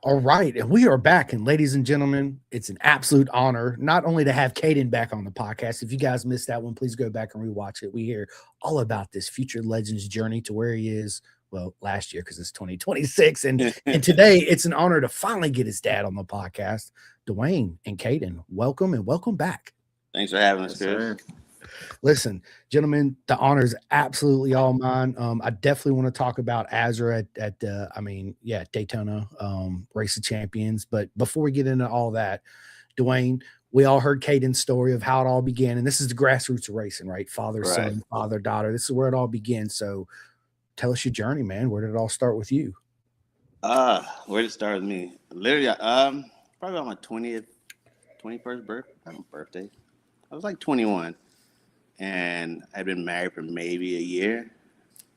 All right, and we are back. And ladies and gentlemen, it's an absolute honor not only to have Caden back on the podcast. If you guys missed that one, please go back and rewatch it. We hear all about this future legend's journey to where he is. Well, last year because it's 2026, and today it's an honor to finally get his dad on the podcast. Dwayne and Caden, welcome and welcome back. Thanks for having us, Yes, Chris. sir. Listen, gentlemen, the honor is absolutely all mine. I definitely want to talk about Azra at Daytona, Race of Champions. But before we get into all that, Dwayne, we all heard Caden's story of how it all began, and this is the grassroots of racing, right? Father, Right. son, father, daughter. This is where it all begins. So, tell us your journey, man. Where did it all start with you? Where did it start with me? Literally, probably on my 21st birthday. I was like 21, and I'd been married for maybe a year.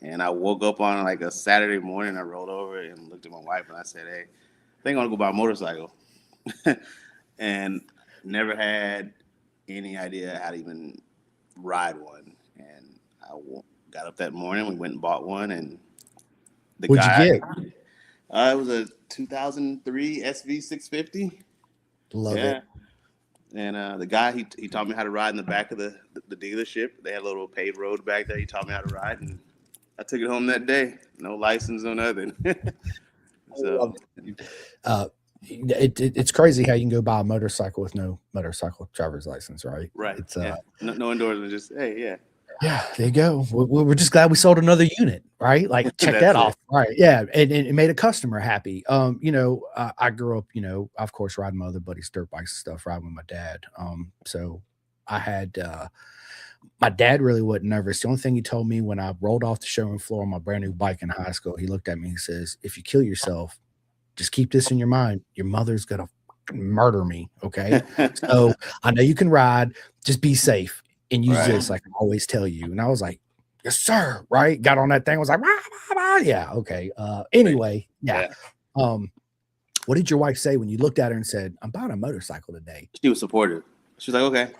And I woke up on like a Saturday morning. I rolled over and looked at my wife, and I said, "Hey, I think I want to go buy a motorcycle." And never had any idea how to even ride one. And got up that morning. We went and bought one, and the What'd guy. you get? It was a 2003 SV 650. Love it. And the guy he taught me how to ride in the back of the dealership. They had a little paved road back there. He taught me how to ride, and I took it home that day. No license, no nothing. So It's crazy how you can go buy a motorcycle with no motorcycle driver's license, right? right, It's no endorsement. Just hey, yeah. Yeah, there you go. We're just glad we sold another unit, right? Like, check That's that it. off, right? Yeah, and it made a customer happy. I grew up, of course, riding my other buddies' dirt bikes and stuff, riding with my dad. So I had my dad really wasn't nervous. The only thing he told me when I rolled off the showroom floor on my brand new bike in high school, he looked at me and says, "If you kill yourself, just keep this in your mind. Your mother's gonna murder me." Okay, so I know you can ride. Just be safe. And use Right. this like I always tell you. And I was like, "Yes, sir." Right. Got on that thing. I was like, "Rah, rah, rah." Yeah. Okay. Anyway. Yeah. What did your wife say when you looked at her and said, "I'm buying a motorcycle today"? She was supportive. She was like, "Okay,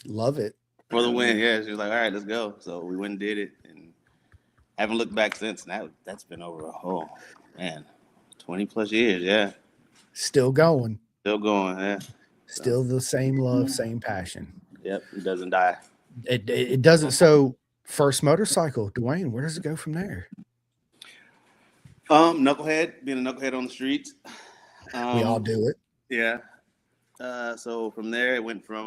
Love it. for the win." Yeah, she was like, "All right, let's go." So we went and did it, and haven't looked back since. And that's been over 20 plus years. Yeah, Still going. still going. Yeah. Still the same love, same passion. Yep, it doesn't die. It doesn't. So first motorcycle, Dwayne, where does it go from there? Knucklehead, being a knucklehead on the streets. We all do it. Yeah. So from there, it went from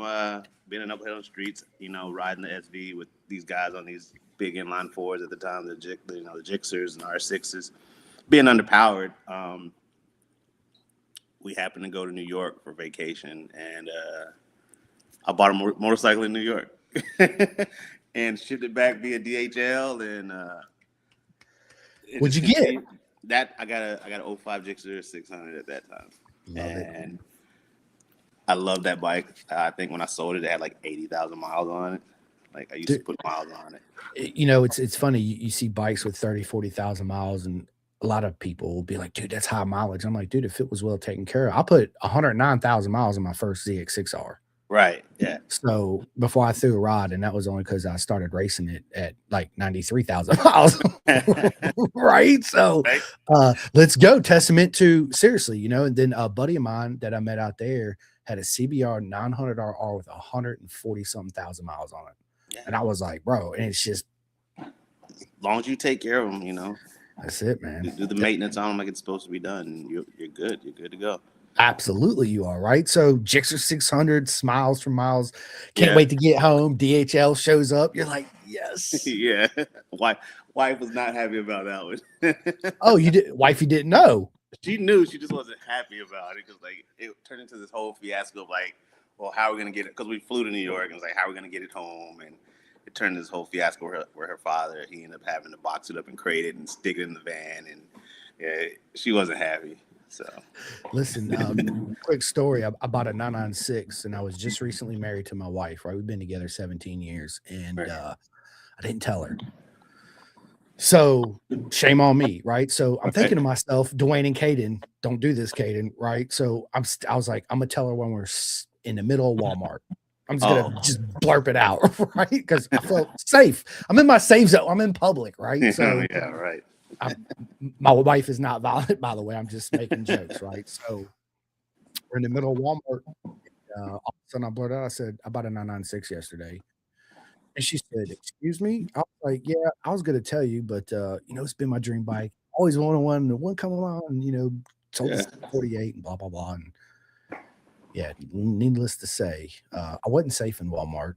being a knucklehead on the streets, riding the SV with these guys on these big inline fours at the time, the Gixxers and R6s, being underpowered. We happened to go to New York for vacation, and I bought a motorcycle in New York and shipped it back via DHL. And What'd you get? That I got a 05 Gixxer 600 at that time. Love it. And I love that bike. I think when I sold it, it had like 80,000 miles on it. Like I used to put miles on it. It's funny. You see bikes with 30, 40,000 miles, and a lot of people will be like, "Dude, that's high mileage." I'm like, "Dude, if it was well taken care of." I put 109,000 miles on my first ZX6R. Right. Yeah. So before I threw a rod, and that was only because I started racing it at like 93,000 miles. Right. So let's go. Testament to seriously, and then a buddy of mine that I met out there had a CBR 900RR with 140 something thousand miles on it. Yeah. And I was like, bro, and it's just, As long as you take care of them, that's it, man. you do the maintenance on them like it's supposed to be done. You're good. You're good to go. Absolutely, you are, right? So Gixxer 600, smiles for miles. Can't Yeah. wait to get home. DHL shows up. You're like, yes. Yeah. Wife was not happy about that one. Oh, you did. Wifey didn't know. She knew, she just wasn't happy about it because like it turned into this whole fiasco of like, well, how are we gonna get it? Because we flew to New York and it's like, how are we gonna get it home? And it turned this whole fiasco where her father, he ended up having to box it up and crate it and stick it in the van, and yeah, she wasn't happy. So Listen, quick story. I bought a 996, and I was just recently married to my wife. Right, we've been together 17 years, and I didn't tell her. So shame on me, right? So I'm thinking to myself, Dwayne and Caden, don't do this, Caden, right? So I was like, I'm gonna tell her when we're in the middle of Walmart. I'm just gonna just blurp it out, right? Because I felt safe. I'm in my safe zone. I'm in public, right? So yeah, right. My wife is not violent, by the way. I'm just making jokes, right? So we're in the middle of Walmart. All of a sudden, I blurted out, I said, I bought a 996 yesterday. And she said, "Excuse me?" I was like, "Yeah, I was gonna tell you, but, it's been my dream bike. Always wanted one, and one come along and, sold Yeah. this 48 and blah, blah, blah." And yeah, needless to say, I wasn't safe in Walmart.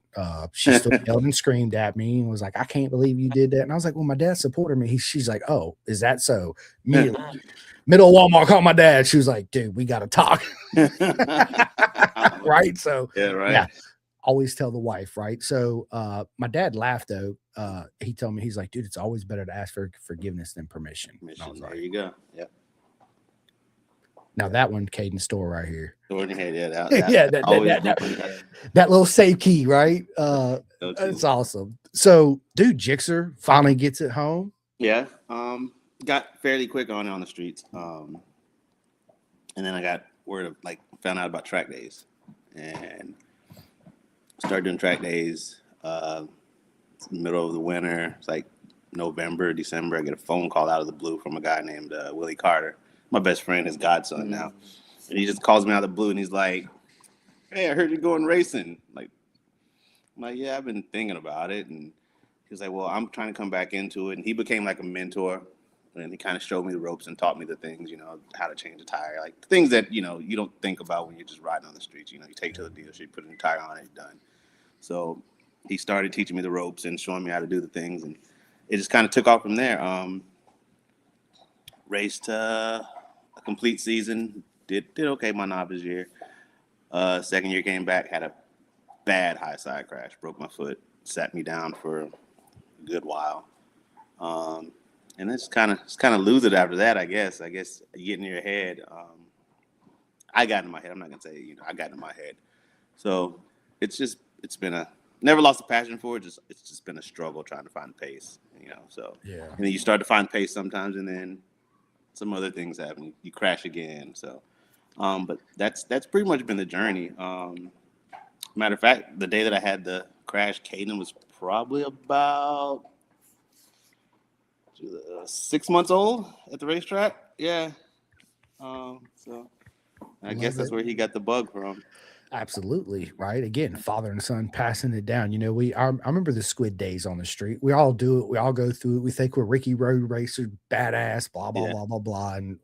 She still yelled and screamed at me and was like, "I can't believe you did that." And I was like, "Well, my dad supported me." She's like, "Oh, is that so?" Immediately, middle of Walmart, called my dad. She was like, "Dude, we gotta talk." Right? So, Yeah, right. yeah, always tell the wife, right? So, my dad laughed though. He told me, he's like, "Dude, it's always better to ask for forgiveness than permission." And I was There like, you go. Yeah. now that one, Caden store right here. Door in your head. Yeah. Yeah, Always that little safe key, right? go-to. It's awesome. So, dude, Jixer finally gets it home. Yeah. Got fairly quick on it on the streets. And then I got word of found out about track days and started doing track days. Middle of the winter. It's like November, December. I get a phone call out of the blue from a guy named Willie Carter, my best friend, his godson now. And he just calls me out of the blue and he's like, "Hey, I heard you're going racing." I'm like, "Yeah, I've been thinking about it." And he was like, "Well, I'm trying to come back into it." And he became like a mentor. And he kind of showed me the ropes and taught me the things, how to change a tire, like things that, you don't think about when you're just riding on the streets. You take to the dealership, put a new tire on it, done. So he started teaching me the ropes and showing me how to do the things. And it just kind of took off from there. Raced a complete season, did okay my novice year. Second year came back, had a bad high side crash, broke my foot, sat me down for a good while. And it's kind of lose it after that, I guess. I guess you get in your head. I got in my head. I'm not gonna say I got in my head. So it's been a never lost a passion for it. It's just been a struggle trying to find pace. So Yeah. and then you start to find pace sometimes, and then some other things happen. You crash again. So, but that's pretty much been the journey. Matter of fact, the day that I had the crash, Caden was probably about 6 months old at the racetrack. Yeah. So I guess Love that's it. where he got the bug from. Absolutely, right? Again, father and son passing it down. I remember the squid days on the street. We all do it. We all go through it. We think we're Ricky Road Racer, badass, blah, blah, Yeah. blah, blah, blah. And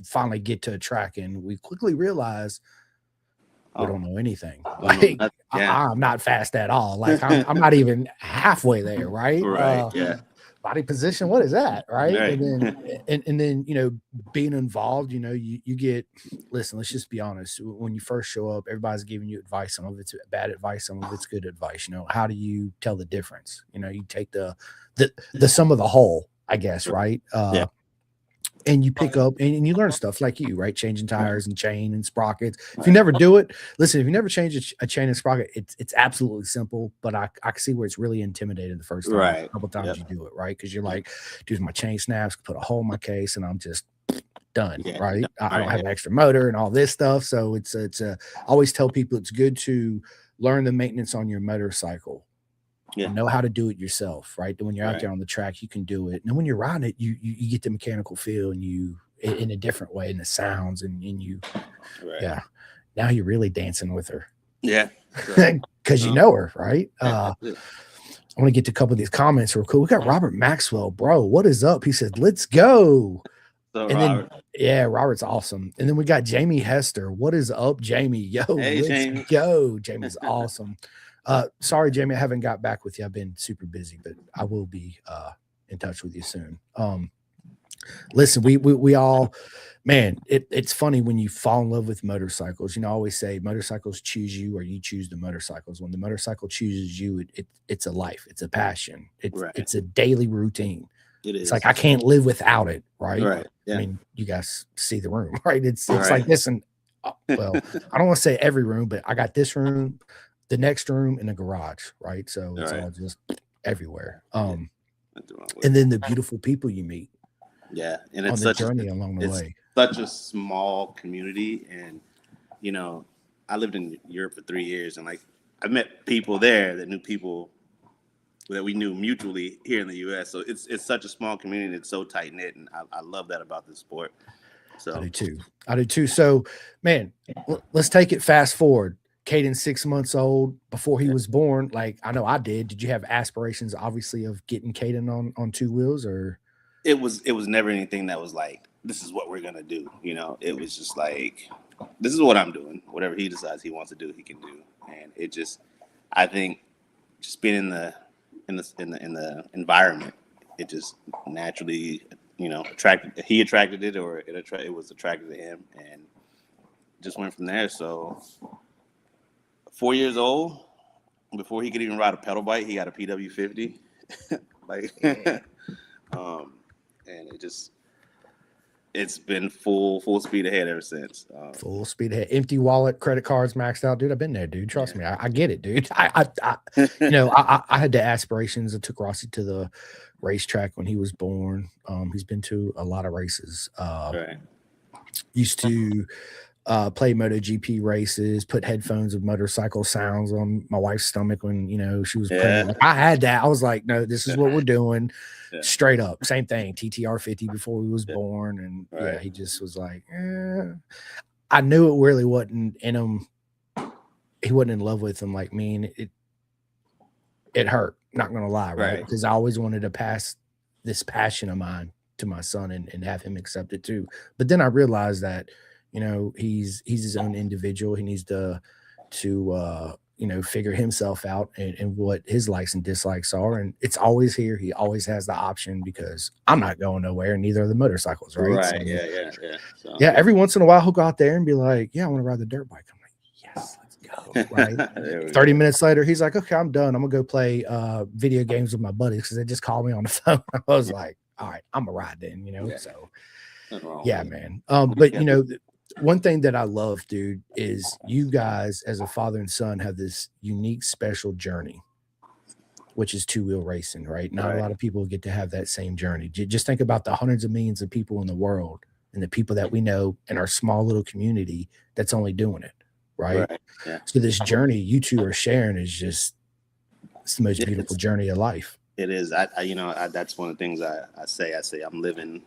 finally get to a track and we quickly realize we don't know anything. Like, Yeah. I'm not fast at all. Like, I'm not even halfway there, right? Right. Yeah. Body position, what is that, right? Right. And then being involved, you get, listen, let's just be honest. When you first show up, everybody's giving you advice. Some of it's bad advice, some of it's good advice. How do you tell the difference? You take the sum of the whole, I guess, right? Yeah. And you pick up and you learn stuff like you, right? Changing tires and chain and sprockets. If you never do it, listen, if you never change a chain and sprocket, it's absolutely simple, but I can see where it's really intimidating the first time, Right. a couple times you do it, right? Because you're like, dude, my chain snaps, put a hole in my case, and I'm just done, right? I don't have an extra motor and all this stuff. So I always tell people it's good to learn the maintenance on your motorcycle. Yeah. Know how to do it yourself, right? When you're out there on the track, you can do it. And when you're riding it, you get the mechanical feel and you in a different way, and the sounds and you, yeah. Now you're really dancing with her, yeah, because you know her, right? I want to get to a couple of these comments real quick. We got Robert Maxwell, bro. What is up? He said, "Let's go." So, and Robert. then Robert's awesome. And then we got Jamie Hester. What is up, Jamie? Yo, hey, let's Jamie. go. Jamie's awesome. Sorry, Jamie, I haven't got back with you. I've been super busy, but I will be in touch with you soon. Listen, we all, man, it's funny when you fall in love with motorcycles. I always say motorcycles choose you or you choose the motorcycles. When the motorcycle chooses you, it's a life, it's a passion, it's a daily routine. It's like I can't live without it, right? Right. Yeah. I mean, you guys see the room, right? It's like this, and well, I don't want to say every room, but I got this room, the next room, and the garage, right? So it's all just everywhere. And then the beautiful people you meet. Yeah, and it's on the journey along the way. Such a small community, and I lived in Europe for 3 years, and I met people there that knew people that we knew mutually here in the U.S. So it's such a small community. It's so tight knit, and I love that about this sport. I So do too. I do too. So, man, let's take it fast forward. Caden's 6 months old. Before he yeah, was born, like I know I did. Did you have aspirations, obviously, of getting Caden on two wheels, or it was never anything that was like this is what we're gonna do. It was just like this is what I'm doing. Whatever he decides he wants to do, he can do. And it just, I think, just being in the environment, it just naturally, attracted. He attracted it, or it was attracted to him, and just went from there. So 4 years old, before he could even ride a pedal bike, he got a PW50. like, um, and it's been full speed ahead ever since. full speed ahead? Empty wallet, credit cards maxed out, dude. I've been there, dude. Trust Yeah. me, I get it, dude. I had the aspirations. I took Rossi to the racetrack when he was born. He's been to a lot of races. Right. Used to play MotoGP races, put headphones of motorcycle sounds on my wife's stomach when she was pregnant. Yeah. Like, I had that. I was like, no, this is what we're doing. Yeah. Straight up, same thing. TTR 50 before he was born, and Right. he just was like, I knew it really wasn't in him. He wasn't in love with him like me, and it hurt. Not gonna lie, right? Because I always wanted to pass this passion of mine to my son and have him accept it too. But then I realized that he's his own individual. He needs to figure himself out and what his likes and dislikes are. And it's always here. He always has the option because I'm not going nowhere, and neither are the motorcycles, right? Right. So, Yeah. So, every once in a while he'll go out there and be like, yeah, I want to ride the dirt bike. I'm like, yes, let's go. Right. 30 minutes later, he's like, okay, I'm done. I'm gonna go play video games with my buddies because they just called me on the phone. I was like, all right, I'm gonna ride then, So yeah, man. But one thing that I love, dude, is you guys as a father and son have this unique, special journey, which is two-wheel racing, right? Not a lot of people get to have that same journey. Just think about the hundreds of millions of people in the world and the people that we know in our small little community that's only doing it, right? Yeah. So this journey you two are sharing is it's the most beautiful journey of life. It is. That's one of the things I say. I say I'm living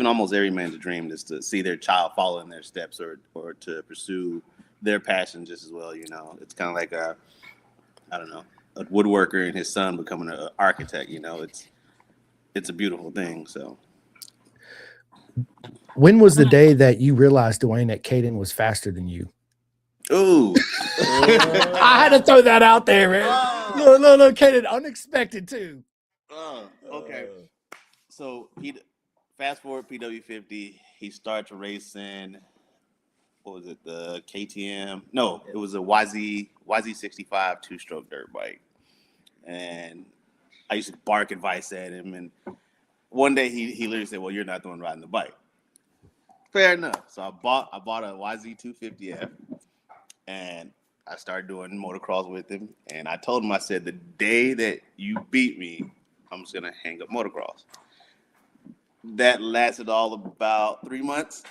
almost every man's dream, is to see their child follow in their steps, or to pursue their passion just as well. It's kind of like a woodworker and his son becoming an architect. It's a beautiful thing. So, when was the day that you realized, Dwayne, that Caden was faster than you? Ooh, I had to throw that out there, man. Look, Caden, unexpected too. Okay. So fast forward PW50, he starts racing. What was it? The KTM? No, it was a YZ65 two-stroke dirt bike. And I used to bark advice at him. And one day he literally said, "Well, you're not the one riding the bike." Fair enough. So I bought a YZ250F, and I started doing motocross with him. And I told him, I said, the day that you beat me, I'm just gonna hang up motocross. That lasted all about 3 months.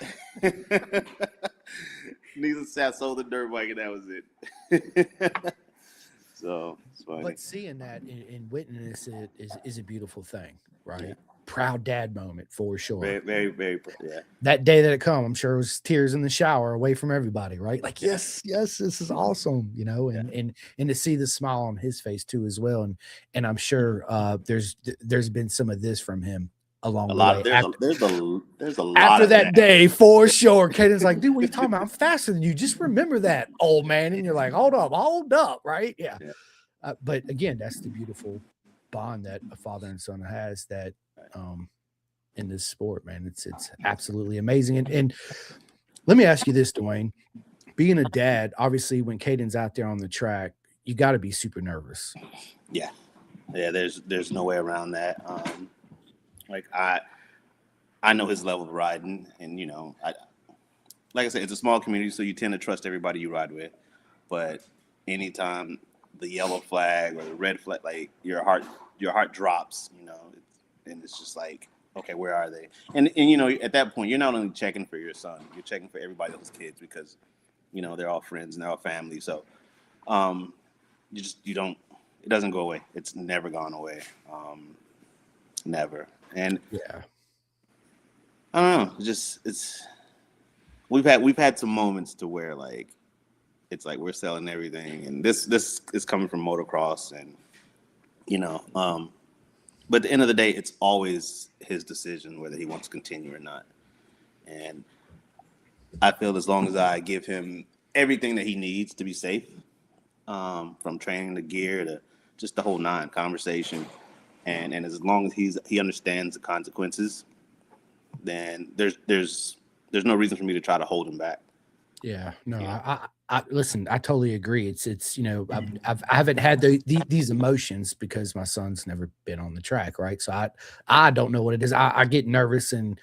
Needless to say, I sold the dirt bike, and that was it. So it's funny. But seeing that and witnessing it is a beautiful thing, right? Yeah. Proud dad moment for sure. Very, very, very proud. Yeah. That day that it come, I'm sure it was tears in the shower away from everybody, right? Like, yes, this is awesome, and to see the smile on his face too as well. And I'm sure there's been some of this from him along the way. There's a lot after of that day, for sure. Caden's like, dude, what are you talking about? I'm faster than you. Just remember that, old man. And you're like, hold up, right? Yeah. But again, that's the beautiful bond that a father and son has that in this sport, man. It's absolutely amazing. And let me ask you this, Dwayne. Being a dad, obviously, when Caden's out there on the track, you got to be super nervous. Yeah. There's no way around that. Like I know his level of riding, and like I said, it's a small community, so you tend to trust everybody you ride with. But anytime the yellow flag or the red flag, like your heart drops, and it's just like, okay, where are they? And at that point, you're not only checking for your son, you're checking for everybody else's kids, because they're all friends and they're all family. So you It doesn't go away. It's never gone away. Never. And Yeah. I don't know. It's we've had some moments to where like it's like we're selling everything, and this is coming from motocross, and you know, but at the end of the day, it's always his decision whether he wants to continue or not. And I feel as long as I give him everything that he needs to be safe, from training to gear to just the whole nine conversation, and as long as he understands the consequences, then there's no reason for me to try to hold him back. Yeah, no, You know, I listen. I totally agree. It's I haven't had these emotions because my son's never been on the track, right? So I don't know what it is. I get nervous, and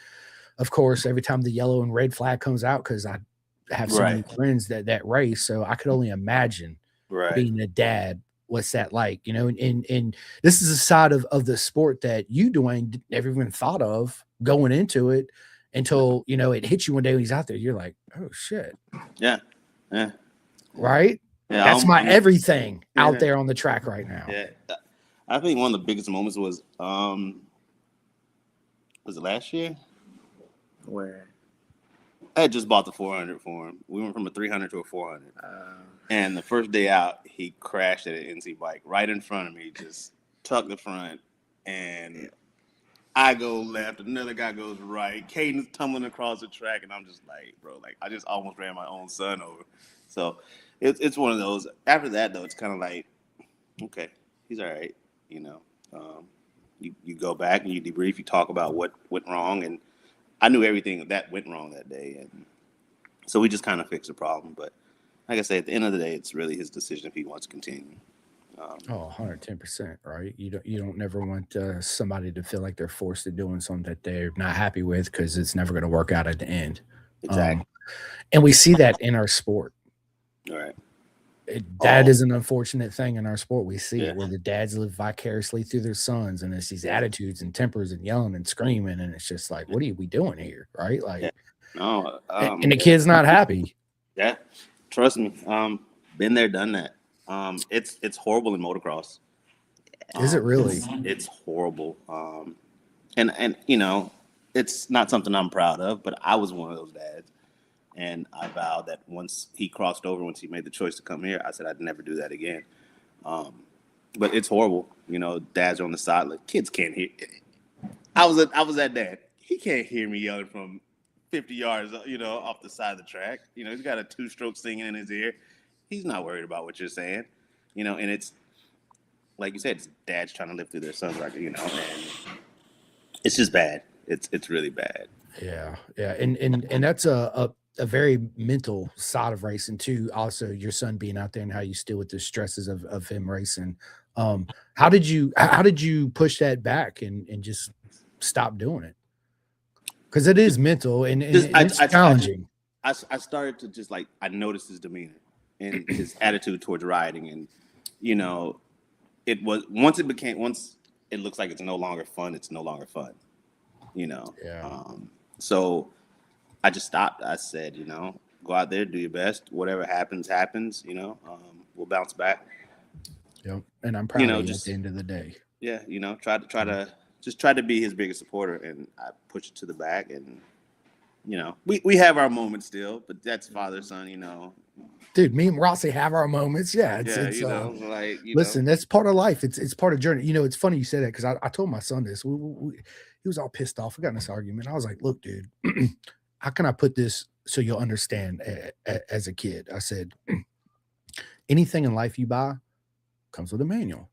of course, every time the yellow and red flag comes out, because I have so right, many friends that race, so I could only imagine right, being a dad. What's that like? And this is a side of the sport that you, Dwayne, never even thought of going into it until it hits you one day when he's out there. You're like, oh shit. yeah, yeah, Right? yeah. That's my everything out Yeah, there on the track right now. yeah. I think one of the biggest moments was it last year where I had just bought the 400 for him. We went from a 300 to a 400. And the first day out, he crashed at an NC bike right in front of me, just tucked the front. And I go left, another guy goes right. Caden's tumbling across the track, and I'm just like, bro, like I just almost ran my own son over. So it's one of those. After that, though, it's kind of like, okay, he's all right. You know, um, you go back and you debrief, you talk about what went wrong, and I knew everything that went wrong that day, and so we just kind of fixed the problem. But like I said, at the end of the day, it's really his decision if he wants to continue. Um, Oh, 110%, right? You don't never want somebody to feel like they're forced to doing something that they're not happy with because it's never going to work out at the end. Um, exactly. and we see that in our sport. All right. That Oh, is an unfortunate thing in our sport. We see yeah. it where the dads live vicariously through their sons, and it's these attitudes and tempers and yelling and screaming, and it's just like, what are we doing here, right? Yeah. Like, No. and the kid's not happy. Yeah. Trust me. Been there, done that. It's horrible in motocross. Is it It's really? it's horrible. And it's not something I'm proud of, but I was one of those dads, and I vowed that once he crossed over, once he made the choice to come here, I said I'd never do that again. Um, but it's horrible. Dads are on the side, like kids can't hear. I was that dad. He can't hear me yelling from 50 yards, off the side of the track. He's got a two-stroke singing in his ear. He's not worried about what you're saying. And it's like you said, it's dads trying to live through their sons, right? And it's just bad. It's really bad. Yeah, yeah, and that's a very mental side of racing too. Also, your son being out there and how you deal with the stresses of him racing. How did you push that back and just stop doing it? Because it is mental and Just it's challenging. I started to just like I noticed his demeanor and his attitude towards riding, and you know, it was once it looks like it's no longer fun. It's no longer fun. You know, Yeah. so I just stopped. I said, go out there, do your best. Whatever happens, happens. We'll bounce back. Yep. And I'm You proud of know, you at the just end of the day. yeah, try to be his biggest supporter, and I push it to the back, and we have our moments still, but that's father son. Dude, me and Rossi have our moments. Yeah, it's Yeah, it's like listen, that's part of life. It's part of journey. It's funny you say that because I told my son this. He was all pissed off. We got in this argument. I was like, look, dude, how can I put this so you'll understand as a kid? I said, anything in life you buy comes with a manual.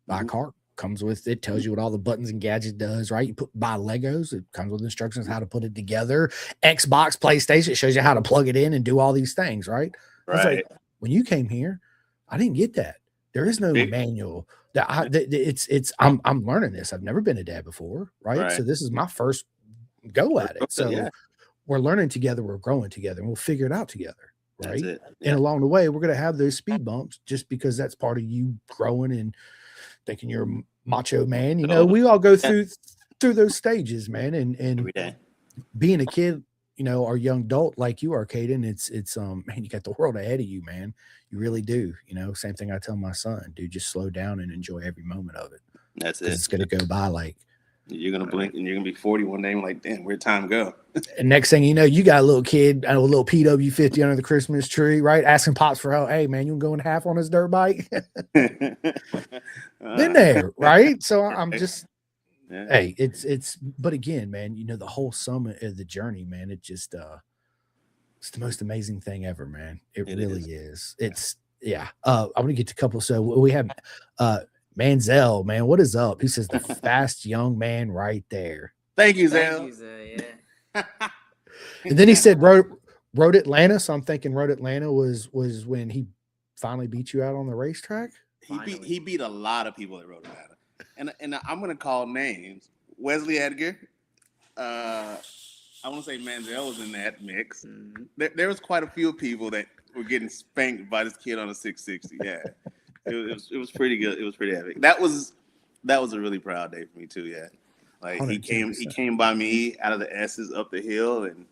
Buy a Mhm. car comes with it, tells you what all the buttons and gadgets does, right? Buy Legos, it comes with instructions how to put it together. Xbox, PlayStation, it shows you how to plug it in and do all these things, right? I was like, Right. when you came here, I didn't get that. There is no Big- manual. I'm learning this. I've never been a dad before, right? Right. So this is my first go at it. So Yeah, we're learning together, we're growing together, and we'll figure it out together, that's right? it. And Yeah. along the way, we're going to have those speed bumps just because that's part of you growing and thinking you're a macho man. So, We all go yeah, through those stages, man. And every day. being a kid, are young adult like you are, Caden, it's man, you got the world ahead of you, man. You really do. Same thing I tell my son, dude, just slow down and enjoy every moment of it That's because it. it's gonna go by like. You're gonna blink and you're gonna be 40 one day. And like, damn, where'd time go? And next thing you know, you got a little kid and a little PW50 under the Christmas tree, right? Asking pops for help. Hey, man, you can go in half on his dirt bike. Been there, right? So I'm just, yeah. hey, but again, man, the whole summit of the journey, man, it's the most amazing thing ever, man. It really is. It's, yeah. I'm gonna get to a couple. So we have, Manziel, man, what is up? He says the fast young man right there. Thank you, Thank Zell. you, Zay. Yeah. And then he said Road Atlanta. So I'm thinking Road Atlanta was when he finally beat you out on the racetrack. He beat a lot of people at Road Atlanta, and I'm gonna call names. Wesley Edgar. I want to say Manziel was in that mix. Mm-hmm. There was quite a few people that were getting spanked by this kid on a 660. Yeah, it was pretty good. It was pretty epic. That was a really proud day for me too. Yeah, like 110%. he came by me out of the S's up the hill, and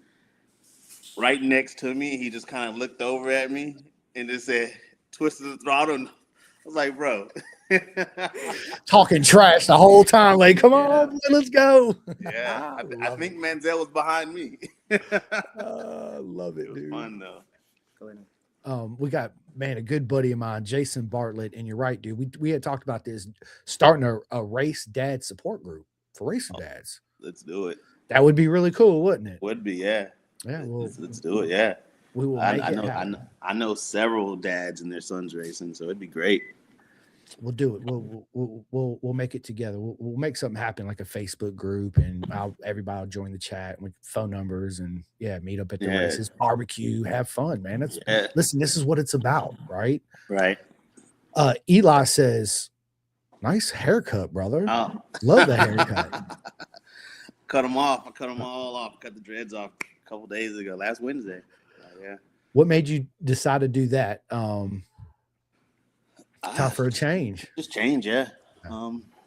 right next to me, he just kind of looked over at me and just said, "Twisted the throttle." And I was like, "Bro." Talking trash the whole time, like, come on, man, let's go. Yeah, I think Manziel was behind me. Love it, It was dude. fun though. We got, man, a good buddy of mine, Jason Bartlett, and you're right, dude. We had talked about this, starting a race dad support group for racer dads. Let's do it. That would be really cool, wouldn't it? Would be, yeah. Yeah, well, let's do it. Yeah, we will make it happen. I know several dads and their sons racing, so it'd be great. We'll do it. We'll make it together. We'll make something happen, like a Facebook group, and everybody will join the chat with phone numbers, and meet up at the races, barbecue, have fun, man. Listen, this is what it's about, right? Right. Eli says, "Nice haircut, brother. Oh. Love the haircut." Cut them off. I cut them all off. Cut the dreads off a couple days ago, last Wednesday. Yeah. What made you decide to do that? Time for a change. Just change, yeah.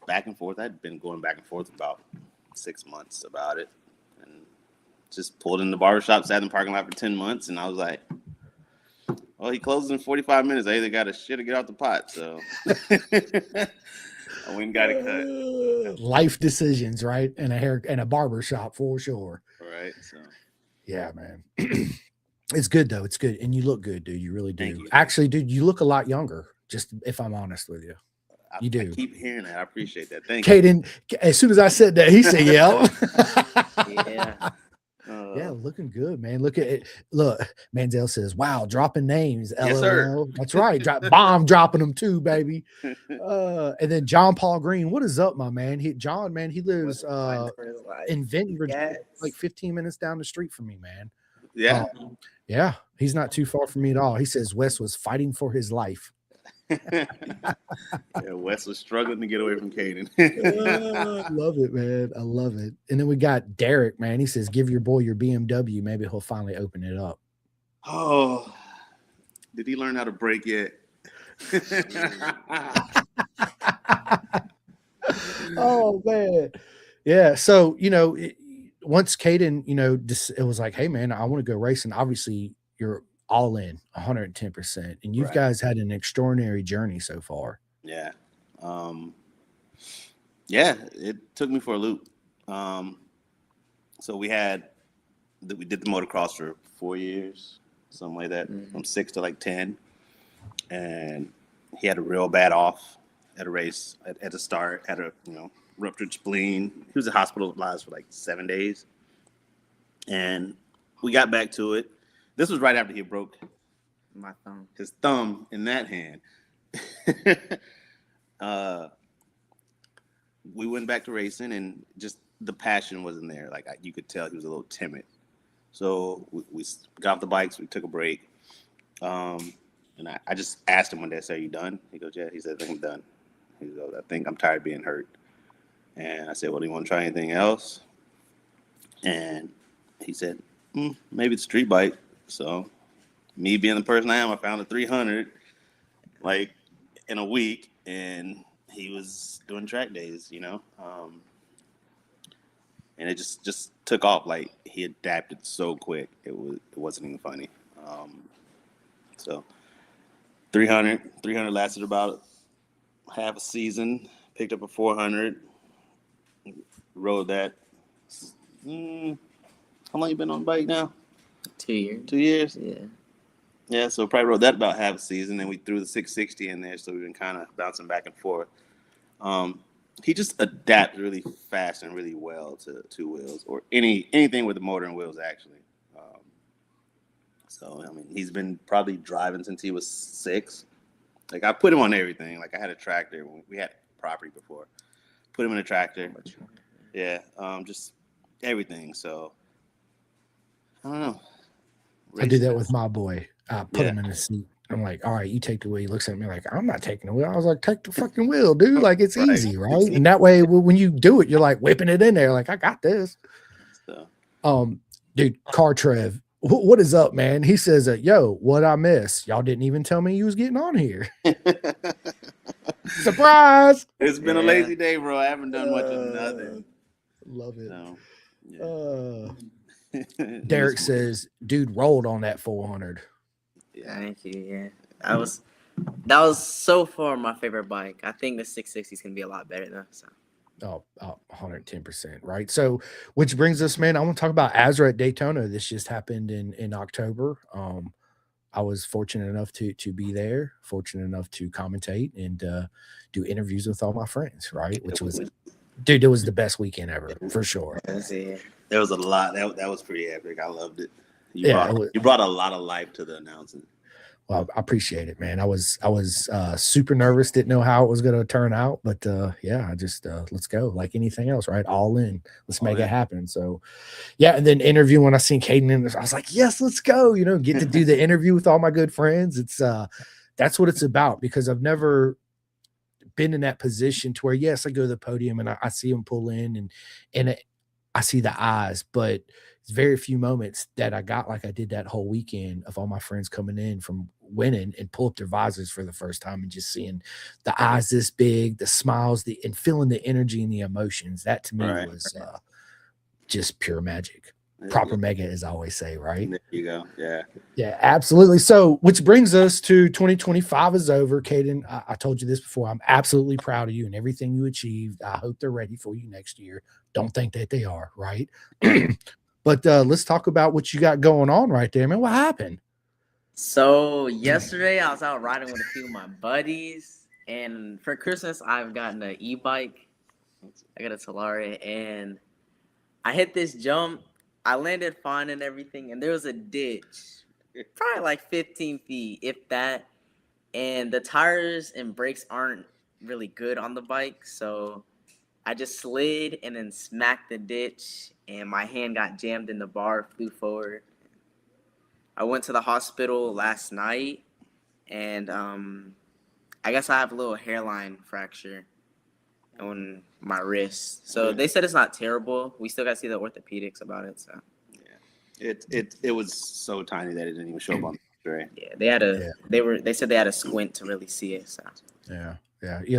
Back and forth. I'd been going back and forth about 6 months about it, and just pulled in the barbershop, sat in the parking lot for 10 months, and I was like, "Well, he closes in 45 minutes. I either got to shit or get out the pot." So I went and got it cut. Life decisions, right? And a barbershop for sure. Right. So yeah, man. It's good though. It's good, and you look good, dude. You really do. Thank you. Actually, dude, you look a lot younger. Just if I'm honest with you, you do. I keep hearing that. I appreciate that. Thank you. As soon as I said that, he said, "Yeah." Yeah. Yeah, looking good, man. Look at it. Look, Manziel says, "Wow, dropping names." Yes, sir. That's right. Bomb dropping them too, baby. And then John Paul Green, what is up, my man? He lives in Vinton, Virginia, like 15 minutes down the street from me, man. Yeah. Yeah, he's not too far from me at all. He says Wes was fighting for his life. Yeah, Wes was struggling to get away from Caden. I love it, man. I love it. And then we got Derek, man. He says, "Give your boy your BMW. Maybe he'll finally open it up." Oh, did he learn how to brake yet? Oh man, yeah. So once Caden, it was like, "Hey man, I want to go racing." Obviously, you're all in 110%, and you guys had an extraordinary journey so far. Yeah. It took me for a loop. So we did the motocross for 4 years, something like that, from 6 to like 10. And he had a real bad off at a race at the start, had a ruptured spleen. He was hospitalized for like 7 days. And we got back to it. This was right after he broke his thumb in that hand. We went back to racing, and just the passion wasn't there. Like you could tell he was a little timid. So we got off the bikes. We took a break. And I just asked him one day, I said, "Are you done?" He goes, "Yeah." He said, "I think I'm done." He goes, "I think I'm tired of being hurt." And I said, "Well, do you want to try anything else?" And he said, "Maybe the street bike." So, me being the person I am, I found a 300 like in a week, and he was doing track days. and it just took off. Like he adapted so quick, it wasn't even funny. So 300 lasted about half a season. Picked up a 400, rode that. How long you been on the bike now? 2 years. 2 years. Yeah. Yeah, so probably rode that about half a season, and we threw the 660 in there, so we've been kind of bouncing back and forth. He just adapts really fast and really well to two wheels or anything with a motor and wheels actually. So I mean, he's been probably driving since he was 6. Like I put him on everything. Like I had a tractor. We had property before. Put him in a tractor. Yeah, just everything. So I don't know. I do that with my boy. I put Yeah. him in the seat. I'm like, all right, you take the wheel. He looks at me like, I'm not taking the wheel. I was like, take the fucking wheel, dude. Like, it's Right. easy, right? And that way, when you do it, you're like whipping it in there. Like, I got this. So. Dude, Car Trev, what is up, man? He says, yo, what I miss? Y'all didn't even tell me you was getting on here. Surprise! It's been a lazy day, bro. I haven't done much of nothing. Love it. So, yeah. Derek says, dude rolled on that 400. Yeah. Thank you. Yeah. That was so far my favorite bike. I think the 660 is gonna be a lot better though. So. Oh, 110%, right? So, which brings us, man, I want to talk about Azra at Daytona. This just happened in October. I was fortunate enough to be there, fortunate enough to commentate and do interviews with all my friends, right? Which was, dude, it was the best weekend ever, for sure. There was a lot. That was pretty epic. I loved it. You brought a lot of life to the announcement. Well, I appreciate it, man. I was super nervous, didn't know how it was going to turn out, but yeah, I just let's go like anything else, right? All in, let's make it happen. So, yeah, and then interview when I seen Caden in, I was like, yes, let's go. You know, get to do the interview with all my good friends. It's that's what it's about because I've never been in that position to where yes, I go to the podium and I see them pull in and I see the eyes, but it's very few moments that I got like I did that whole weekend of all my friends coming in from winning and pull up their visors for the first time and just seeing the eyes this big, the smiles, and feeling the energy and the emotions. That to me was just pure magic. Proper mega, as I always say, right? There you go. Yeah. Yeah, absolutely. So, which brings us to 2025 is over. Caden, I told you this before. I'm absolutely proud of you and everything you achieved. I hope they're ready for you next year. Don't think that they are, right? But let's talk about what you got going on right there, man. What happened? So yesterday I was out riding with a few of my buddies, and for Christmas I've gotten an e-bike. I got a Solari, and I hit this jump. I landed fine and everything, and there was a ditch, probably like 15 feet, if that. And the tires and brakes aren't really good on the bike, so I just slid and then smacked the ditch, and my hand got jammed in the bar, flew forward. I went to the hospital last night, and I guess I have a little hairline fracture on my wrist. So they said it's not terrible. We still got to see the orthopedics about it. So yeah, it was so tiny that it didn't even show up on the X-ray. Yeah, they said they had a squint to really see it. So yeah,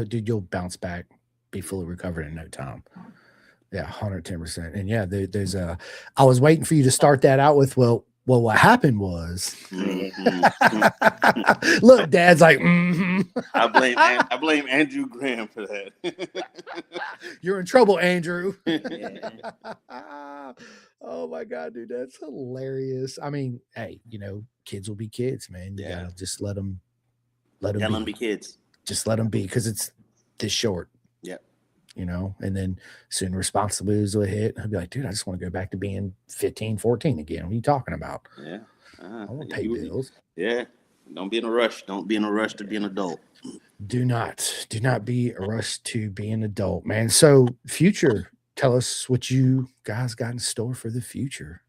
dude, you'll bounce back, be fully recovered in no time. Yeah, 110%. And yeah, there's I was waiting for you to start that out with well, what happened was, look, Dad's like, I blame Andrew Graham for that. You're in trouble, Andrew. yeah. Oh my God, dude, that's hilarious. I mean, hey, kids will be kids, man. You gotta just let them be kids. Just let them be because it's this short. Yep. And then soon responsibilities will hit. I'll be like, dude, I just want to go back to being 15, 14 again. What are you talking about? Yeah. I want to pay bills. Yeah. Don't be in a rush. Don't be in a rush to be an adult. Do not be a rush to be an adult, man. So future, tell us what you guys got in store for the future.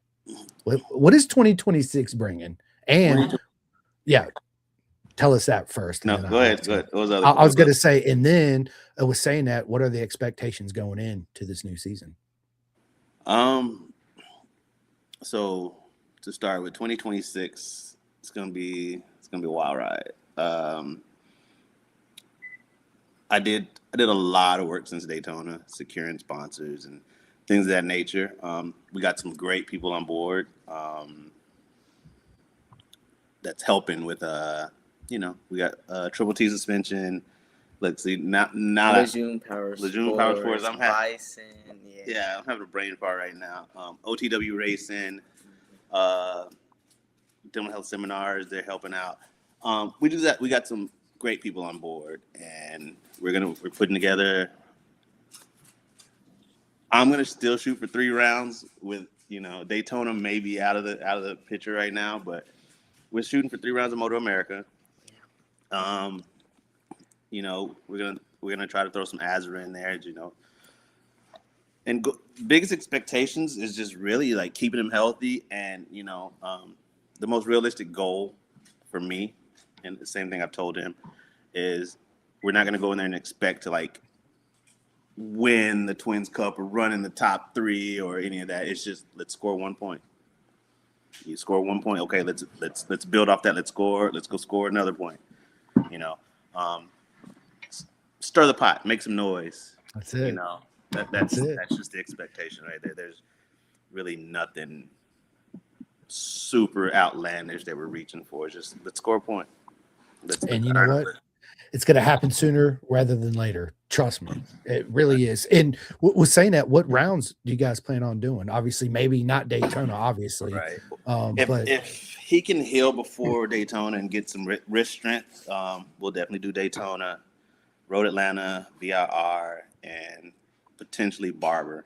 What is 2026 bringing? And yeah, tell us that first. No, go ahead. I was going to say, and then I was saying that, what are the expectations going into this new season? So to start with 2026, it's gonna be a wild ride. I did a lot of work since Daytona, securing sponsors and things of that nature. We got some great people on board that's helping with we got Triple T suspension. Let's see, not Lejeune Power Sports, I'm Bison. Yeah, I'm having a brain fart right now. OTW Racing, Dental Health Seminars, they're helping out. We do that. We got some great people on board, and we're putting together. I'm gonna still shoot for 3 rounds with Daytona maybe out of the picture right now, but we're shooting for 3 rounds of Moto America. We're gonna try to throw some Azra in there, And biggest expectations is just really like keeping him healthy, and the most realistic goal for me, and the same thing I've told him, is we're not gonna go in there and expect to like win the Twins Cup or run in the top 3 or any of that. It's just let's score 1 point. You score 1 point, okay. Let's build off that. Let's go score another point. Stir the pot, make some noise. That's it. That's just the expectation right there. There's really nothing super outlandish that we're reaching for. It's just let's score a point. And you know what? It's going to happen sooner rather than later. Trust me. It really is. And was saying that, what rounds do you guys plan on doing? Obviously, maybe not Daytona, obviously. Right. But if he can heal before Daytona and get some wrist strength, we'll definitely do Daytona, Road Atlanta, VIR, and potentially Barber.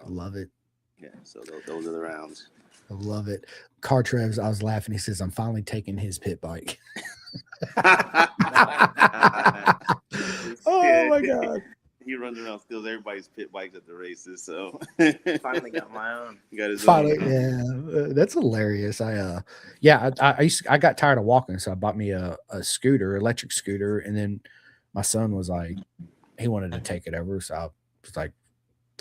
Love it. Yeah, so those are the rounds. I love it. Cartrevs, I was laughing. He says, I'm finally taking his pit bike. Oh my God. He runs around, steals everybody's pit bikes at the races. So Finally got my own. You got his finally, own. yeah. That's hilarious. I got tired of walking, so I bought me a scooter, electric scooter, and then my son was like, he wanted to take it over, so I was like,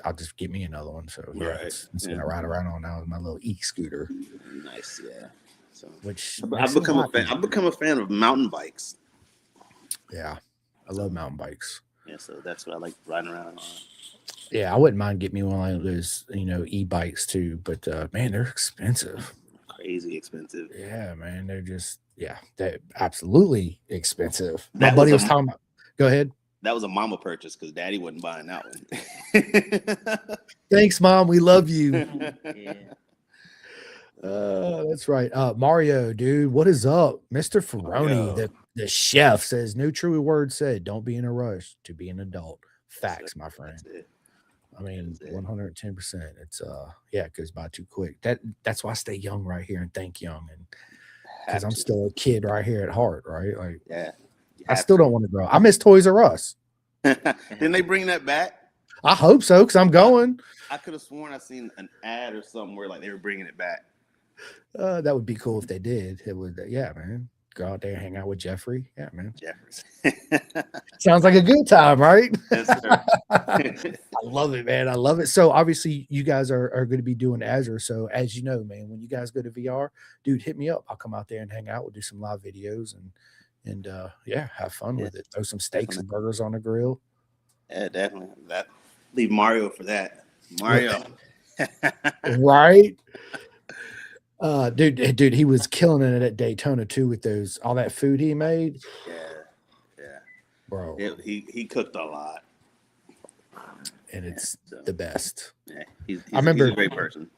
I'll just get me another one. So yeah, Right. it's I ride around on now with my little e-scooter. Nice, yeah. So Which I've become a fan of mountain bikes. Yeah, I love mountain bikes. Yeah, so that's what I like riding around on. Yeah, I wouldn't mind getting me one of those, e-bikes too. But man, they're expensive. Crazy expensive. Yeah, man, they're absolutely expensive. My buddy was talking about. Go ahead. That was a mama purchase because Daddy wasn't buying that one. Thanks, Mom. We love you. Yeah. That's right. Mario, dude, what is up? Mr. Ferroni, the chef, says, no true word said. Don't be in a rush to be an adult. Facts, my friend. I mean, 110%. It's it goes by too quick. That's why I stay young right here and think young, and because I'm still a kid right here at heart, right? Like, yeah. I still don't want to grow. I miss Toys R Us. Didn't they bring that back? I hope so, because I'm going. I could have sworn I seen an ad or something where like they were bringing it back. That would be cool if they did. It would, man. Go out there and hang out with Jeffrey. Yeah, man. Jeffrey. Sounds like a good time, right? Yes, sir. I love it, man. I love it. So obviously you guys are going to be doing Azure. So as you know, man, when you guys go to VR, dude, hit me up. I'll come out there and hang out. We'll do some live videos and have fun with it. Throw some steaks and burgers on the grill. Yeah, definitely. Leave Mario for that. Mario. Right? Dude, he was killing it at Daytona too with all that food he made. Yeah. Bro. He cooked a lot. And it's the best. Yeah, he's I remember, he's a great person.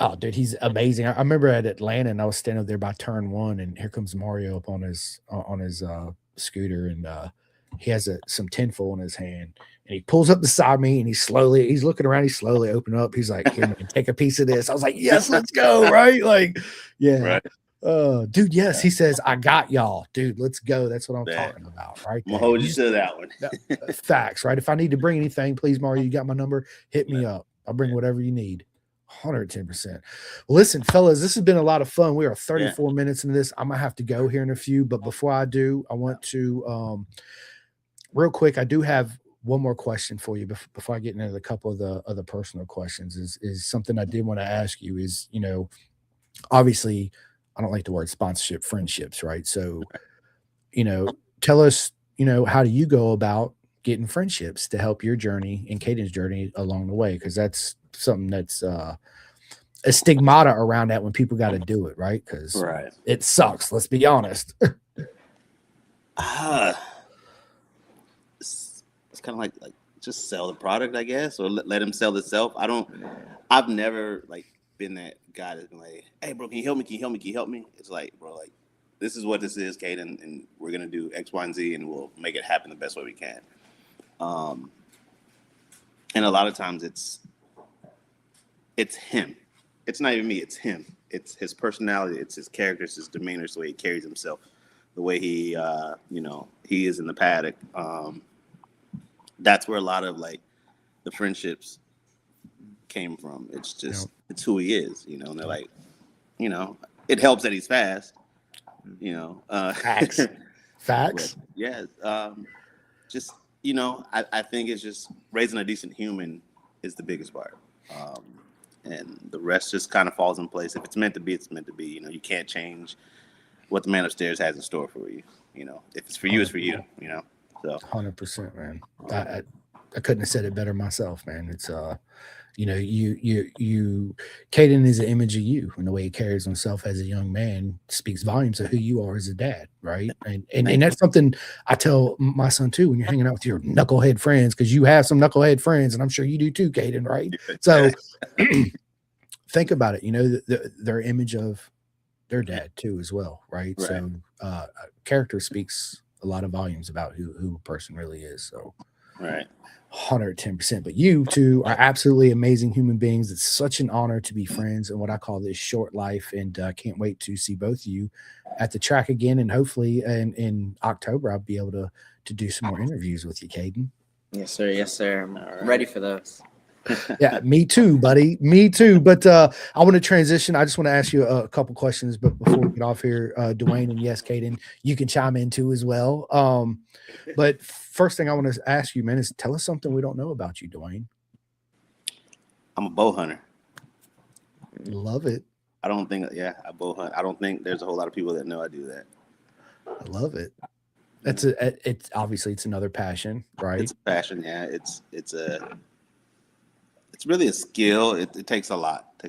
Oh, dude, he's amazing. I remember at Atlanta, and I was standing up there by turn 1, and here comes Mario up on his scooter, and he has some tinfoil in his hand, and he pulls up beside me, and he's looking around, he's slowly opening up. He's like, "Here, man, take a piece of this." I was like, "Yes, let's go!" Right? Like, yeah, right. Dude, yes. He says, "I got y'all, dude. Let's go." That's what I'm talking about, right? I'm gonna hold you to that one. Facts, right? If I need to bring anything, please, Mario, you got my number. Hit me up. I'll bring whatever you need. 110%. Well, listen, fellas, this has been a lot of fun. We are 34 minutes into this. I'm gonna have to go here in a few, but before I do, I want to real quick, I do have one more question for you before I get into a couple of the other personal questions. Is something I did want to ask you is, obviously I don't like the word sponsorship, friendships, right? So, tell us, how do you go about getting friendships to help your journey and Caden's journey along the way, because that's something that's a stigmata around that when people got to do it, right? Because Right. it sucks. Let's be honest. It's kind of like just sell the product, I guess, or let him sell itself. I've never like been that guy that's been like, hey bro, can you help me? Can you help me? Can you help me? It's like, bro, like this is what this is, Caden, and we're gonna do X, Y, and Z, and we'll make it happen the best way we can. And a lot of times it's him. It's not even me. It's him. It's his personality. It's his character. It's his demeanor. It's the way he carries himself, the way he, he is in the paddock. That's where a lot of like the friendships came from. It's just it's who he is, and they're like, it helps that he's fast, Facts. But, yeah. Just I think it's just raising a decent human is the biggest part. And the rest just kind of falls in place. If it's meant to be, it's meant to be. You can't change what the man upstairs has in store for you. If it's for you, it's for you. So 100%, man. I couldn't have said it better myself, man. It's Caden is an image of you, and the way he carries himself as a young man speaks volumes of who you are as a dad, right? And that's something I tell my son too when you're hanging out with your knucklehead friends, because you have some knucklehead friends, and I'm sure you do too, Caden, right? So think about it. Their image of their dad too, as well, right? So character speaks a lot of volumes about who a person really is. So right. 110%. But you two are absolutely amazing human beings. It's such an honor to be friends in what I call this short life, and can't wait to see both of you at the track again, and hopefully in October I'll be able to do some more interviews with you, Caden. Yes sir. I'm ready for those. Yeah, me too, buddy. Me too. But I want to transition. I just want to ask you a couple questions, but before we get off here, Dwayne, and yes, Caden, you can chime in too as well. But first thing I want to ask you, man, is tell us something we don't know about you, Dwayne. I'm a bow hunter. Love it. I don't think, I bow hunt. I don't think there's a whole lot of people that know I do that. I love it. It's obviously it's another passion, right? It's a passion, yeah. It's really a skill. It takes a lot. I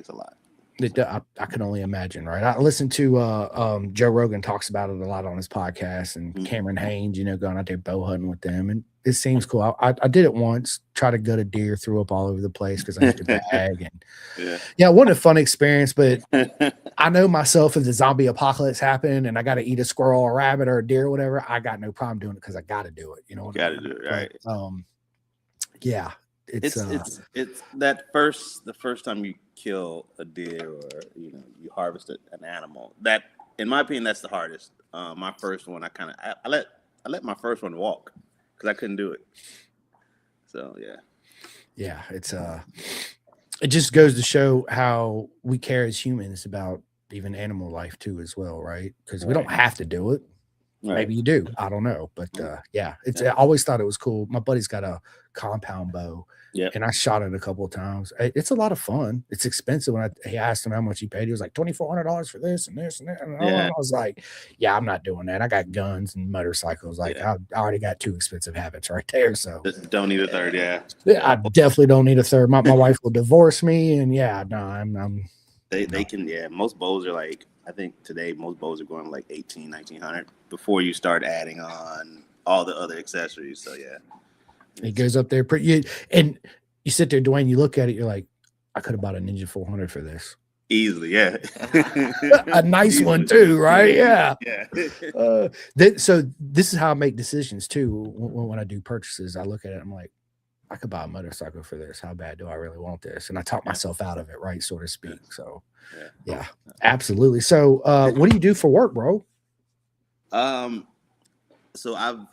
can only imagine, right? I listened to Joe Rogan talks about it a lot on his podcast, and Cameron Haynes, going out there bow hunting with them, and it seems cool. I did it once, tried to gut a deer, threw up all over the place because I had to bag, and it wasn't a fun experience. But I know myself, if the zombie apocalypse happened and I got to eat a squirrel, or a rabbit, or a deer, or whatever, I got no problem doing it because I got to do it. Got to do it, right? But, it's the first time you kill a deer, or you harvest an animal, that in my opinion that's the hardest. My first one, I let my first one walk because I couldn't do it. So it's it just goes to show how we care as humans about even animal life too as well, right? Because we don't have to do it. Maybe you do. I don't know. But I always thought it was cool. My buddy's got a compound bow. And I shot it a couple of times. It's a lot of fun. It's expensive. When he asked him how much he paid, he was like $2,400 for this and this and that. And I was like, I'm not doing that. I got guns and motorcycles. Like I already got two expensive habits right there. So don't need a third. I definitely don't need a third. My wife will divorce me. And I'm they can. Most bows are like, I think today most bows are going like 1900 before you start adding on all the other accessories. So it goes up there pretty. And you sit there, Dwayne, you look at it, you're like, I could have bought a Ninja 400 for this. Easily, a nice one too, right? So this is how I make decisions too. When I do purchases, I look at it, I'm like, I could buy a motorcycle for this. How bad do I really want this? And I talk myself out of it, right, so to speak. So absolutely. So what do you do for work, bro? So I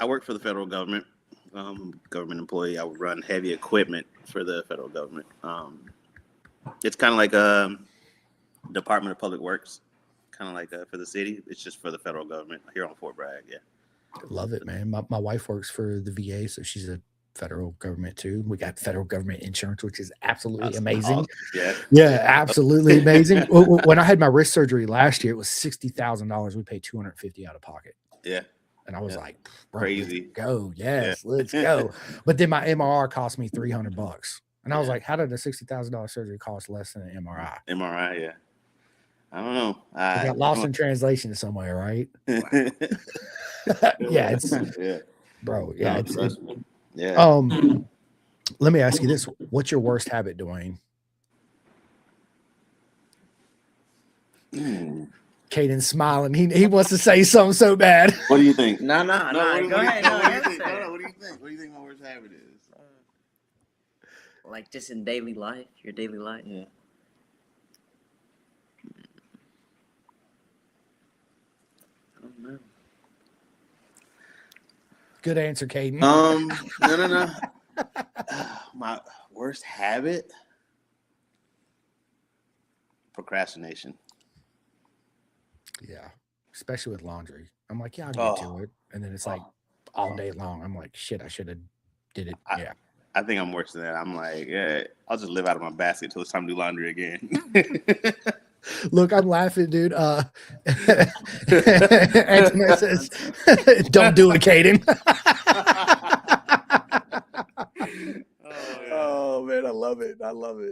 work for the federal government. Government employee. I would run heavy equipment for the federal government. It's kind of like a Department of Public Works, kind of like for the city. It's just for the federal government here on Fort Bragg. Love it, man. My wife works for the VA, so she's a federal government too. We got federal government insurance, which is absolutely amazing. Awesome. Absolutely amazing. When I had my wrist surgery last year, it was $60,000. We paid $250 out of pocket. And I was like, bro, Crazy. let's go. Yes, let's go. But then my MRI cost me $300. And I was like, how did a $60,000 surgery cost less than an MRI? MRI, yeah. I don't know. It got lost in translation somewhere, right? Yeah, it's bro. Yeah, yeah. Let me ask you this: what's your worst habit, Dwayne? Caden's smiling. He wants to say something so bad. What do you think? No. Go ahead. What do you think? What do you think my worst habit is? Like just in daily life, your daily life. Yeah. I don't know. Good answer, Caden. No. My worst habit? Procrastination. Yeah, especially with laundry. I'm like, yeah, I'll get to it, and then it's like all day long. I'm like, shit, I should have did it. Yeah. I think I'm worse than that. I'm like, yeah, I'll just live out of my basket until it's time to do laundry again. Look, I'm laughing, dude. Anthony says, don't do it, Caden. Oh, man, I love it.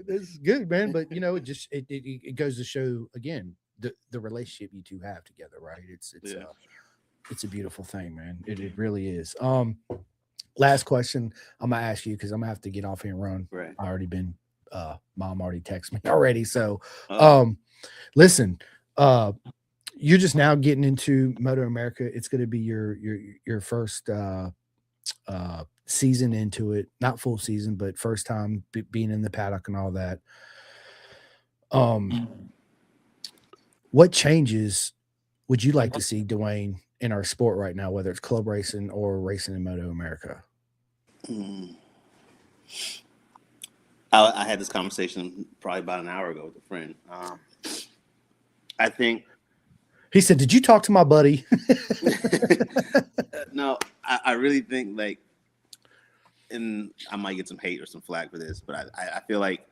It's good, man. But, it goes to show, again, the relationship you two have together, right? It's a beautiful thing, man. It really is. Last question I'm gonna ask you because I'm gonna have to get off here and run. Right. I already been mom already texted me already. So listen, you're just now getting into Moto America. It's gonna be your first season into it, not full season, but first time being in the paddock and all that. What changes would you like to see, Dwayne, in our sport right now, whether it's club racing or racing in Moto America? I had this conversation probably about an hour ago with a friend. I think he said, "Did you talk to my buddy?" No, I really think and I might get some hate or some flack for this, but I feel like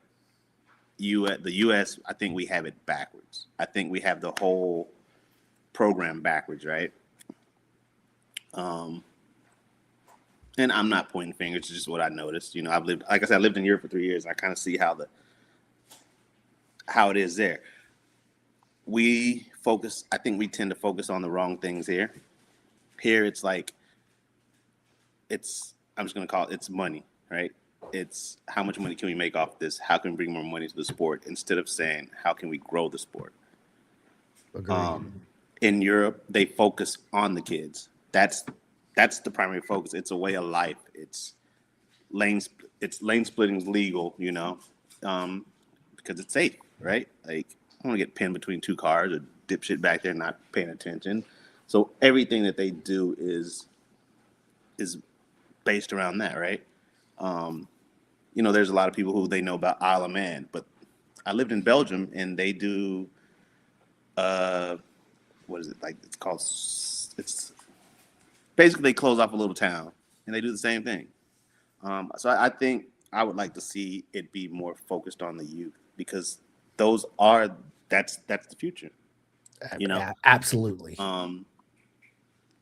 the U.S. I think we have it backwards. I think we have the whole program backwards, right? And I'm not pointing fingers; it's just what I noticed. I lived in Europe for 3 years. I kind of see how it is there. I think we tend to focus on the wrong things here. Here, it's like, I'm just going to call it's money, right? It's how much money can we make off this? How can we bring more money to the sport? Instead of saying, how can we grow the sport? In Europe, they focus on the kids. That's the primary focus. It's a way of life. It's lane splitting is legal, because it's safe, right? Like, I want to get pinned between two cars or dipshit back there not paying attention. So everything that they do is based around that, right? There's a lot of people who they know about Isle of Man, but I lived in Belgium and they do, what is it like? It's basically they close off a little town and they do the same thing. So I think I would like to see it be more focused on the youth because that's the future. Absolutely.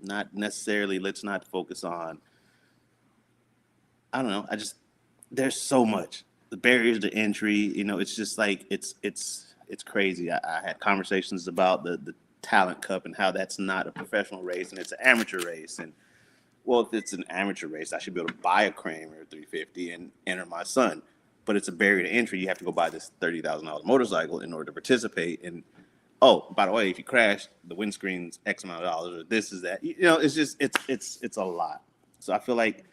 Not necessarily. Let's not focus on. I don't know. There's so much. The barriers to entry. It's just like it's crazy. I had conversations about the Talent Cup and how that's not a professional race and it's an amateur race. And well, if it's an amateur race, I should be able to buy a Kramer 350 and enter my son. But it's a barrier to entry. You have to go buy this $30,000 motorcycle in order to participate. And oh, by the way, if you crash, the windscreen's X amount of dollars, or this is that. It's just it's a lot. So I feel like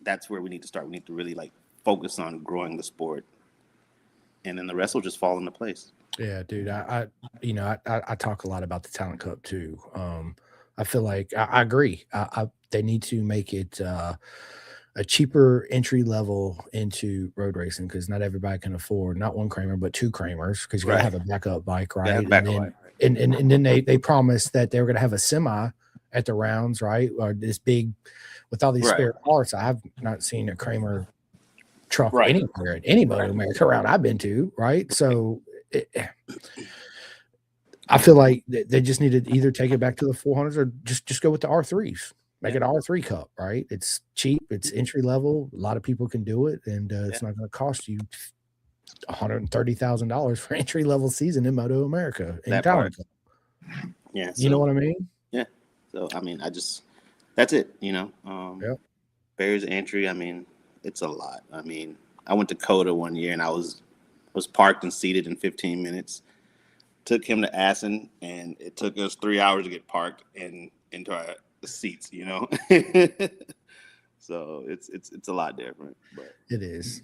that's where we need to start. We need to really focus on growing the sport, and then the rest will just fall into place. Yeah, dude. I talk a lot about the Talent Cup too. I feel like I agree. They need to make it a cheaper entry level into road racing because not everybody can afford not one Kramer but two Kramers because you gotta have a backup bike, right? And then they promised that they were gonna have a semi at the rounds, right? Or this big with all these spare parts. I have not seen a Kramer truck anywhere at any Moto America round I've been to, right? So I feel like they just need to either take it back to the 400s or just go with the R3s. Make it R3 Cup, right? It's cheap, it's entry level. A lot of people can do it, and it's not going to cost you $130,000 for entry level season in Moto America. That part. Yeah. You know what I mean? Yeah. So, I mean, that's it, you know. Barriers to entry, I mean, it's a lot. I mean, I went to Coda one year and I was parked and seated in 15 minutes. Took him to Assen, and it took us 3 hours to get parked and into our seats, you know. So it's a lot different. But it is.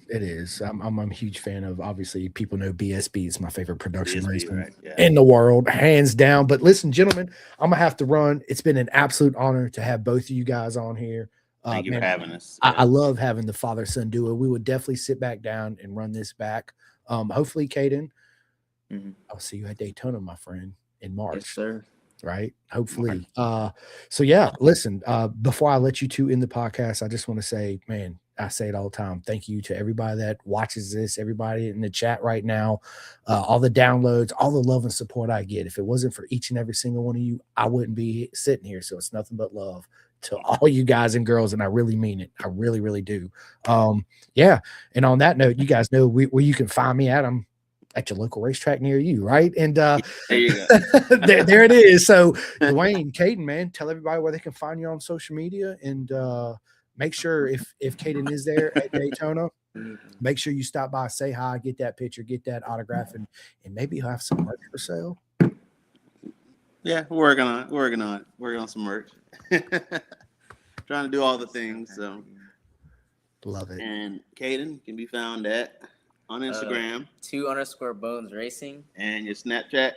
I'm a huge fan of, obviously, people know BSB is my favorite production racing in the world, hands down. But listen, gentlemen, I'm gonna have to run. It's been an absolute honor to have both of you guys on here. Thank you for having us. I love having the father-son duo. We would definitely sit back down and run this back. Hopefully, Caden, I'll see you at Daytona, my friend, in March. Yes, sir. Right? Hopefully. So yeah, listen, before I let you two in the podcast, I just want to say, man, I say it all the time. Thank you to everybody that watches this, everybody in the chat right now, all the downloads, all the love and support I get. If it wasn't for each and every single one of you, I wouldn't be sitting here. So it's nothing but love to all you guys and girls, and I really mean it. I really, really do. Yeah. And on that note, you guys know where you can find me at. I'm at your local racetrack near you, right? And there you go. there it is. So Dwayne, Caden, man, tell everybody where they can find you on social media, and make sure if Caden is there at Daytona, make sure you stop by, say hi, get that picture, get that autograph, and maybe you'll have some merch for sale. Yeah, we're working on some merch. Trying to do all the things. So love it. And Caden can be found at on Instagram 2_Bones Racing. And your Snapchat.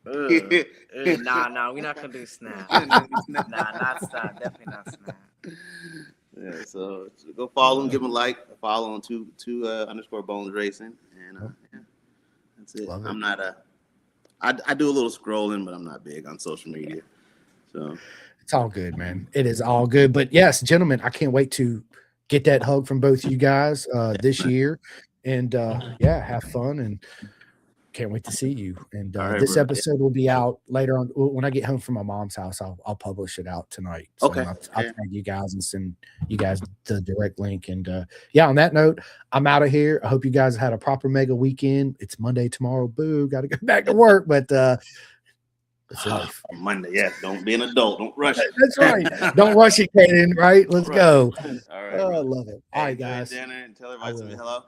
Nah, we're not gonna do Snap. Not Snap. Definitely not Snap. Yeah, so go follow them, give them a like, follow on 2_Bones Racing, and yeah, that's it. I'm not I do a little scrolling, but I'm not big on social media. So it's all good, man. It is all good. But yes, gentlemen, I can't wait to get that hug from both of you guys this year. And yeah, have fun, and can't wait to see you. And this episode will be out later on. When I get home from my mom's house, I'll publish it out tonight. So okay. I'll tag you guys and send you guys the direct link. And yeah, on that note, I'm out of here. I hope you guys had a proper mega weekend. It's Monday tomorrow. Boo, got to go back to work. But it's life. Monday, yeah. Don't be an adult. Don't rush it. That's right. Don't rush it, Caden. Right? Let's go. All right. Oh, I love it. All right, guys. Dinner and tell everybody to say hello.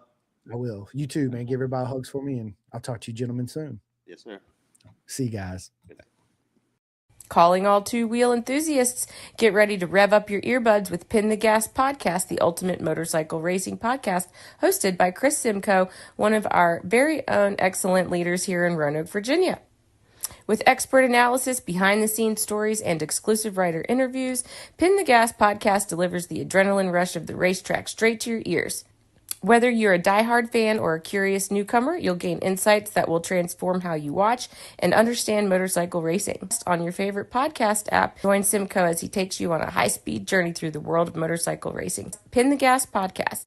I will. You too, man. Give everybody hugs for me, and I'll talk to you gentlemen soon. Yes, sir. See you guys. Calling all two-wheel enthusiasts, get ready to rev up your earbuds with Pin the Gas Podcast, the ultimate motorcycle racing podcast, hosted by Chris Simcoe, one of our very own excellent leaders here in Roanoke, Virginia. With expert analysis, behind-the-scenes stories, and exclusive writer interviews, Pin the Gas Podcast delivers the adrenaline rush of the racetrack straight to your ears. Whether you're a diehard fan or a curious newcomer, you'll gain insights that will transform how you watch and understand motorcycle racing. On your favorite podcast app, join Simcoe as he takes you on a high-speed journey through the world of motorcycle racing. Pin the Gas Podcast.